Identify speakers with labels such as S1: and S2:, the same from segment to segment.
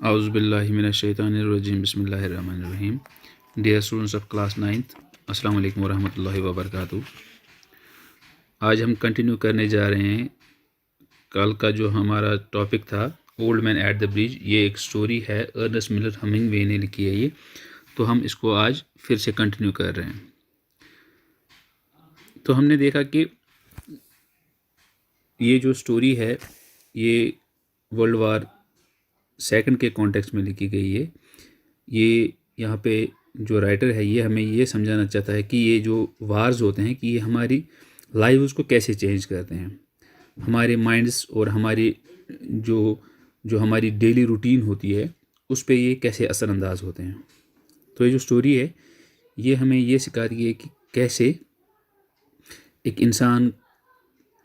S1: Auzubillahiminash-shaytanir-rajim. Bismillahir-rahmanir-rahim. Dear students of class 9th, अस्सलाम वालेकुम वरहमतुल्लाहि वबरकातुहू। आज हम कंटिन्यू करने जा रहे हैं कल का जो हमारा टॉपिक था old man at the bridge. ये एक स्टोरी है, अर्नेस्ट मिलर हेमिंग्वे ने लिखी है ये, तो हम इसको आज फिर से कंटिन्यू कर रहे हैं। तो हमने देखा कि ये जो स्टोरी है ये वर्ल्ड वार सेकंड के कॉन्टेक्स्ट में लिखी गई है। ये यहाँ पे जो राइटर है ये हमें ये समझाना चाहता है कि ये जो वार्स होते हैं कि ये हमारी लाइव्स को कैसे चेंज करते हैं, हमारे माइंड्स और हमारी जो हमारी डेली रूटीन होती है उस पे ये कैसे असरअंदाज होते हैं। तो ये जो स्टोरी है ये हमें ये सिखाती है कि कैसे एक इंसान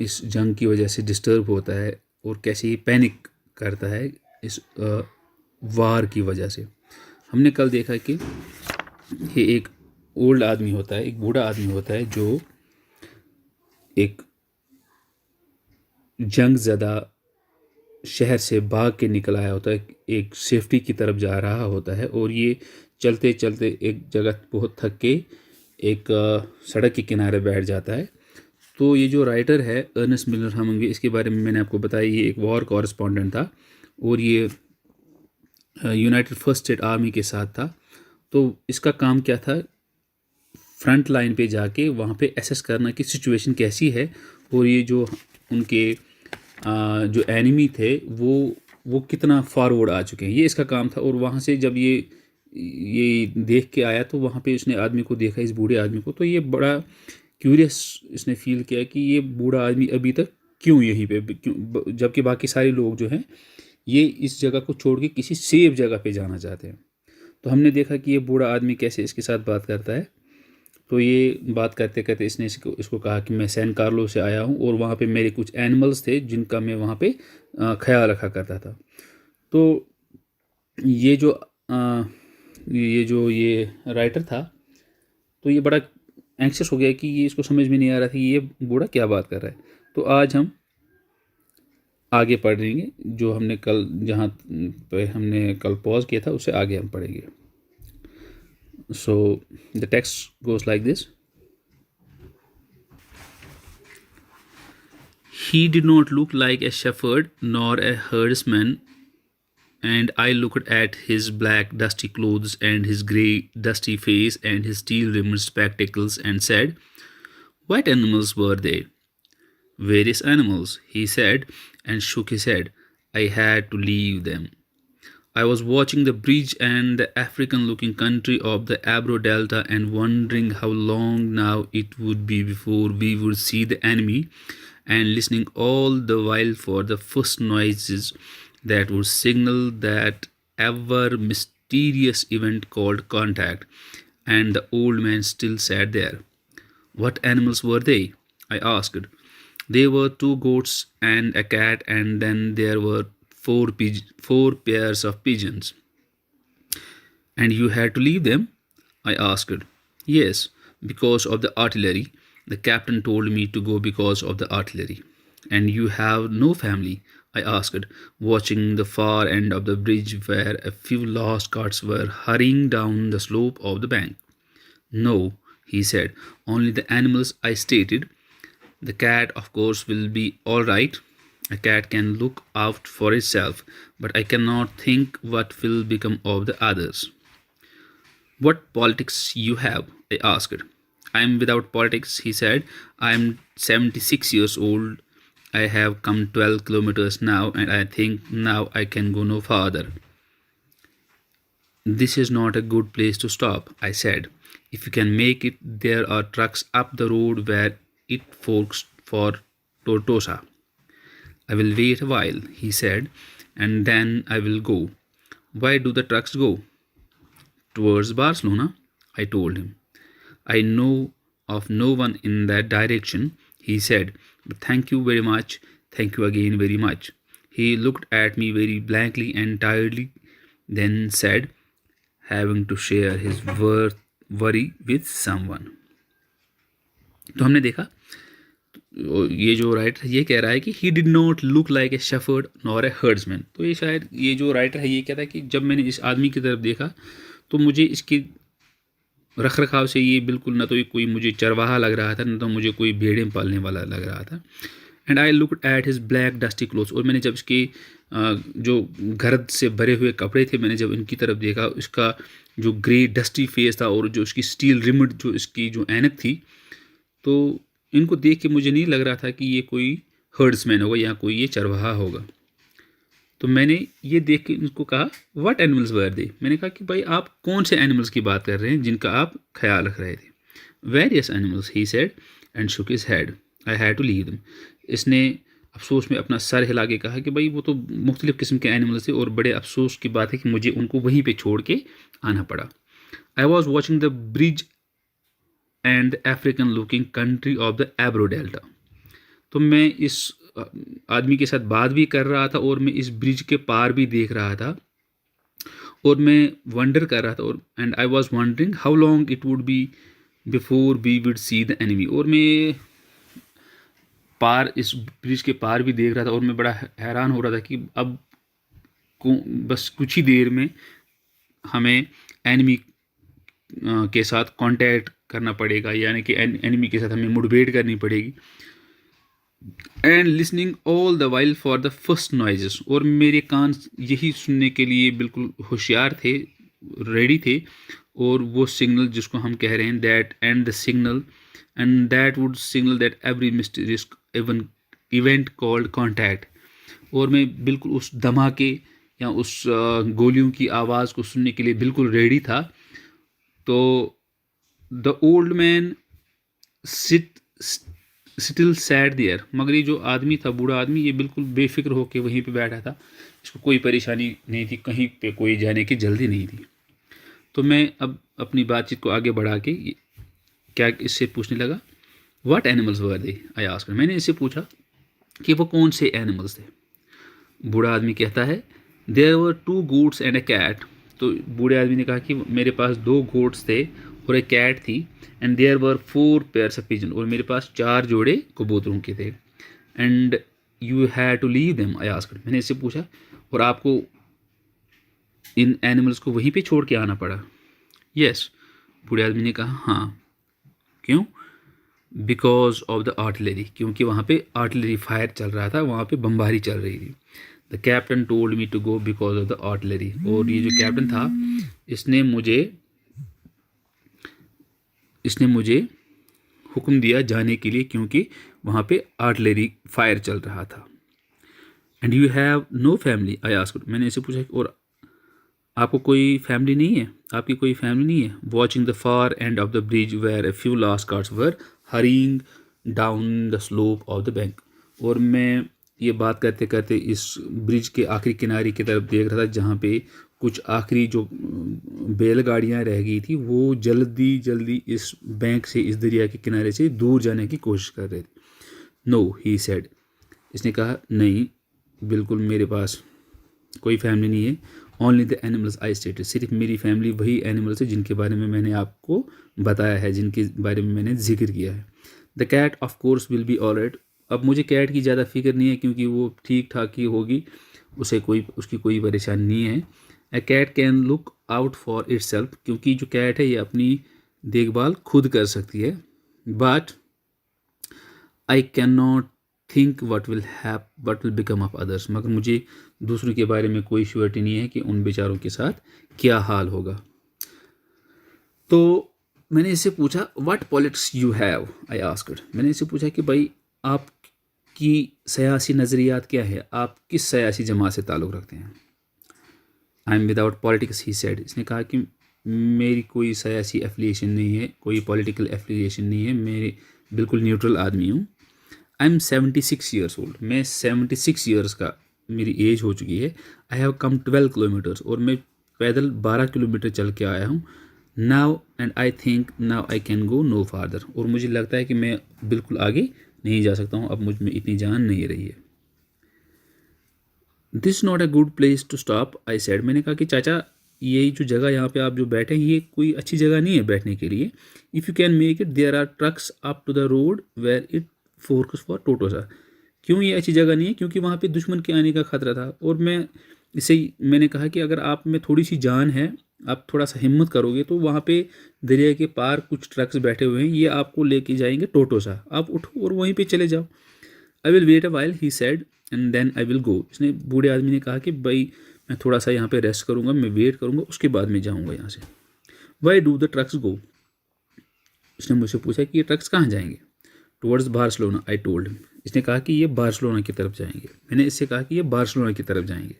S1: इस जंग की वजह से डिस्टर्ब होता है और कैसे ये पैनिक करता है इस वार की वजह से। हमने कल देखा कि ये एक ओल्ड आदमी होता है, एक बूढ़ा आदमी होता है जो एक जंग ज़दा शहर से भाग के निकल आया होता है, एक सेफ्टी की तरफ जा रहा होता है और ये चलते चलते एक जगह बहुत थक के एक सड़क के किनारे बैठ जाता है। तो ये जो राइटर है अर्नेस्ट मिलर हेमिंग्वे, इसके बारे में मैंने आपको बताया, ये एक वॉर कॉरेस्पॉन्डेंट था और ये यूनाइटेड फर्स्ट स्टेट आर्मी के साथ था। तो इसका काम क्या था, फ्रंट लाइन पे जाके वहाँ पे एसेस करना कि सिचुएशन कैसी है और ये जो उनके जो एनिमी थे वो कितना फॉरवर्ड आ चुके हैं, ये इसका काम था। और वहाँ से जब ये देख के आया तो वहाँ पे उसने आदमी को देखा, इस बूढ़े आदमी को, तो ये बड़ा क्यूरियस इसने फील किया कि ये बूढ़ा आदमी अभी तक क्यों यहीं पे, जबकि बाकी सारे लोग जो हैं ये इस जगह को छोड़ के किसी सेफ जगह पे जाना चाहते हैं। तो हमने देखा कि ये बूढ़ा आदमी कैसे इसके साथ बात करता है। तो ये बात करते करते इसने इसको कहा कि मैं सैन कार्लो से आया हूँ और वहाँ पे मेरे कुछ एनिमल्स थे जिनका मैं वहाँ पे ख्याल रखा करता था। तो ये राइटर था तो ये बड़ा एंक्शस हो गया कि ये इसको समझ में नहीं आ रहा था कि ये बूढ़ा क्या बात कर रहा है। तो आज हम आगे पढ़ेंगे, जो हमने कल जहाँ पे हमने कल पॉज किया था उससे आगे हम पढ़ेंगे। So the text goes like this. He did not look like a shepherd nor a herdsman, and I looked at his black dusty clothes and his grey dusty face and his steel-rimmed spectacles and said, "What animals were they?" "Various animals," he said, and shook his head. "I had to leave them. I was watching the bridge and the African-looking country of the Ebro Delta and wondering how long now it would be before we would see the enemy, and listening all the while for the first noises that would signal that ever mysterious event called contact." And the old man still sat there. "What animals were they?" I asked. "There were 2 goats and a cat, and then there were 4 pairs of pigeons." "And you had to leave them?" I asked. "Yes, because of the artillery. The captain told me to go because of the artillery." "And you have no family?" I asked, watching the far end of the bridge where a few lost carts were hurrying down the slope of the bank. "No," he said, "only the animals I stated. The cat, of course, will be all right. A cat can look out for itself, but I cannot think what will become of the others." "What politics you have?" I asked. "I am without politics," he said. "I am 76 years old. I have come 12 kilometers now, and I think now I can go no farther." "This is not a good place to stop," I said. "If you can make it, there are trucks up the road where it forks for Tortosa." "I will wait a while," he said, "and then I will go." "Why do the trucks go?" "Towards Barcelona," I told him. "I know of no one in that direction," he said, "but thank you very much. Thank you again very much." He looked at me very blankly and tiredly, then said, having to share his worry with someone. तो हमने देखा ये जो writer ये कह रहा है कि he did not look like a shepherd nor a herdsman. तो ये शायद ये जो राइटर है ये कहता है कि जब मैंने इस आदमी की तरफ देखा तो मुझे इसकी रख रखाव से ये बिल्कुल ना तो ये कोई मुझे चरवाहा लग रहा था, ना तो मुझे कोई भेड़ें पालने वाला लग रहा था। And I looked at his black dusty clothes, और मैंने जब इसके जो गर्द से भरे हुए कपड़े थे, मैंने जब इनकी तरफ देखा, इसका जो ग्रे डस्टी फेस था और जो इसकी स्टील रिमड जो इसकी जो ऐनक थी, तो इनको देख के मुझे नहीं लग रहा था कि ये कोई हर्ड्समैन होगा या कोई ये चरवाहा होगा। तो मैंने ये देख के इनको कहा व्हाट एनिमल्स वर दे। मैंने कहा कि भाई आप कौन से एनिमल्स की बात कर रहे हैं जिनका आप ख्याल रख रहे थे। Various animals he said and shook his head, I had to leave them. इसने अफसोस में अपना सर हिला के कहा कि भाई वो तो मुख्तलिफ़ किस्म के एनिमल्स थे और बड़े अफसोस की बात है कि मुझे उनको वहीं पे छोड़ के आना पड़ा। I was watching the bridge and the African looking country of the Ebro delta. तो मैं इस आदमी के साथ बात भी कर रहा था और मैं इस ब्रिज के पार भी देख रहा था और मैं वंडर कर रहा था, और and I was wondering how long it would be before we would see the enemy. और मैं पार इस ब्रिज के पार भी देख रहा था और मैं बड़ा हैरान हो रहा था कि अब बस कुछ ही देर में हमें एनिमी के साथ कांटेक्ट करना पड़ेगा, यानी कि एनिमी के साथ हमें मुठभेड़ करनी पड़ेगी। And listening all the while for the first noises, और मेरे कान यही सुनने के लिए बिल्कुल होशियार थे, रेडी थे। और वो सिग्नल जिसको हम कह रहे हैं that and the signal and that would signal that every mysterious event called contact. और मैं बिल्कुल उस धमाके या उस गोलियों की आवाज़ को सुनने के लिए बिल्कुल रेडी था। तो the old man still sat there, मगर ये जो आदमी था, बूढ़ा आदमी, ये बिल्कुल बेफिक्र होकर वहीं पे बैठा था। इसको कोई परेशानी नहीं थी, कहीं पे कोई जाने की जल्दी नहीं थी। तो मैं अब अपनी बातचीत को आगे बढ़ा के क्या इससे पूछने लगा what animals were they, I asked. मैंने इससे पूछा कि वो कौन से एनिमल्स थे। बूढ़ा आदमी कहता है there were 2 goats and a cat. तो बूढ़े आदमी ने कहा कि मेरे पास 2 goats थे और एक कैट थी। And there were 4 pairs of pigeon, और मेरे पास 4 जोड़े कबूतरों के थे। And you had to leave them, I asked. मैंने इससे पूछा और आपको इन एनिमल्स को वहीं पे छोड़ के आना पड़ा। यस, बूढ़े आदमी ने कहा हाँ। क्यों? बिकॉज ऑफ द आर्टिलरी, क्योंकि वहाँ पे आर्टिलरी फायर चल रहा था, वहाँ पे बमबारी चल रही थी। The captain told me to go because of the artillery. और ये जो कैप्टन था इसने मुझे हुक्म दिया जाने के लिए, क्योंकि वहाँ पे आर्टिलरी फायर चल रहा था। And you have no family, I asked. मैंने इसे पूछा और आपको कोई फैमिली नहीं है, आपकी कोई फैमिली नहीं है। Watching the far end of the bridge where a few last cars were hurrying down the slope of the bank. और मैं ये बात करते करते इस ब्रिज के आखिरी किनारे की तरफ देख रहा था, जहाँ पे कुछ आखिरी जो बैलगाड़ियाँ रह गई थी वो जल्दी जल्दी इस बैंक से, इस दरिया के किनारे से दूर जाने की कोशिश कर रहे थे। No, he said. इसने कहा नहीं, बिल्कुल मेरे पास कोई फैमिली नहीं है। Only the animals I stated, सिर्फ मेरी फैमिली वही एनिमल्स है जिनके बारे में मैंने आपको बताया है, जिनके बारे में मैंने जिक्र किया है। The cat of course will be all right. अब मुझे कैट की ज़्यादा फिक्र नहीं है, क्योंकि वो ठीक ठाक ही होगी, उसकी कोई परेशानी नहीं है। A cat can look out for itself, क्योंकि जो कैट है ये अपनी देखभाल खुद कर सकती है। But I can not think what will become of others, मगर मुझे दूसरों के बारे में कोई श्योरिटी नहीं है कि उन बेचारों के साथ क्या हाल होगा। तो मैंने इससे पूछा what politics you have, I asked. मैंने इससे पूछा कि भाई आपकी सियासी नज़रियात क्या है, आप किस सियासी जमात से ताल्लुक़ रखते हैं। I am without politics, he said. इसने कहा कि मेरी कोई सियासी एफिलिएशन नहीं है, कोई पॉलिटिकल एफिलिएशन नहीं है, मेरे बिल्कुल न्यूट्रल आदमी हूँ। आई एम 76 ईयर्स ओल्ड, मैं 76 ईयर्स का मेरी एज हो चुकी है। आई हैव कम 12 किलोमीटर्स, और मैं पैदल 12 किलोमीटर चल के आया हूँ। Now and I think now I can go no farther, और मुझे लगता है कि मैं बिल्कुल आगे नहीं जा सकता हूँ, अब मुझ में इतनी जान नहीं रही है। This not a good place to stop, I said. मैंने कहा कि चाचा ये जो जगह यहाँ पे आप जो बैठे हैं ये कोई अच्छी जगह नहीं है बैठने के लिए। If you can make it, there are trucks up to the road where it focus for टोटोसा। क्यों ये अच्छी जगह नहीं है? क्योंकि वहाँ पे दुश्मन के आने का खतरा था। और मैंने कहा कि अगर आप में थोड़ी सी जान है, आप थोड़ा सा हिम्मत करोगे तो वहाँ पे दरिया के पार कुछ ट्रक्स बैठे हुए हैं, ये आपको लेके जाएंगे टोटोसा। आप उठो और वहीं पे चले जाओ। I will wait a while he said and then I will go. इसने बूढ़े आदमी ने कहा कि भाई मैं थोड़ा सा यहाँ पे रेस्ट करूँगा, मैं वेट करूँगा, उसके बाद में जाऊँगा यहाँ से। वाई डू द ट्रक्स गो? इसने मुझसे पूछा कि ये ट्रक्स कहाँ जाएंगे? Towards Barcelona, I told him. इसने कहा कि ये बार्सिलोना की तरफ जाएंगे। मैंने इससे कहा कि ये बार्सिलोना की तरफ जाएंगे।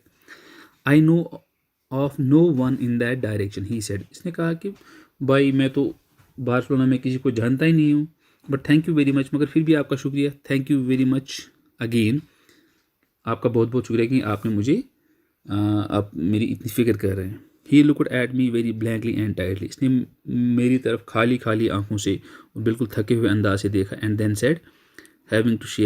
S1: I know of no one in that direction he said. इसने कहा कि भाई मैं तो बार्सिलोना में किसी को जानता ही नहीं हूँ, but thank you very much, मगर फिर भी आपका शुक्रिया, thank you very much again, आपका बहुत बहुत शुक्रिया कि आपने मुझे आप मेरी इतनी फिक्र कर रहे हैं। He looked at me very blankly and tiredly. इसने मेरी तरफ खाली खाली आंखों से और बिल्कुल थके हुए अंदाज से देखा। And then said having to share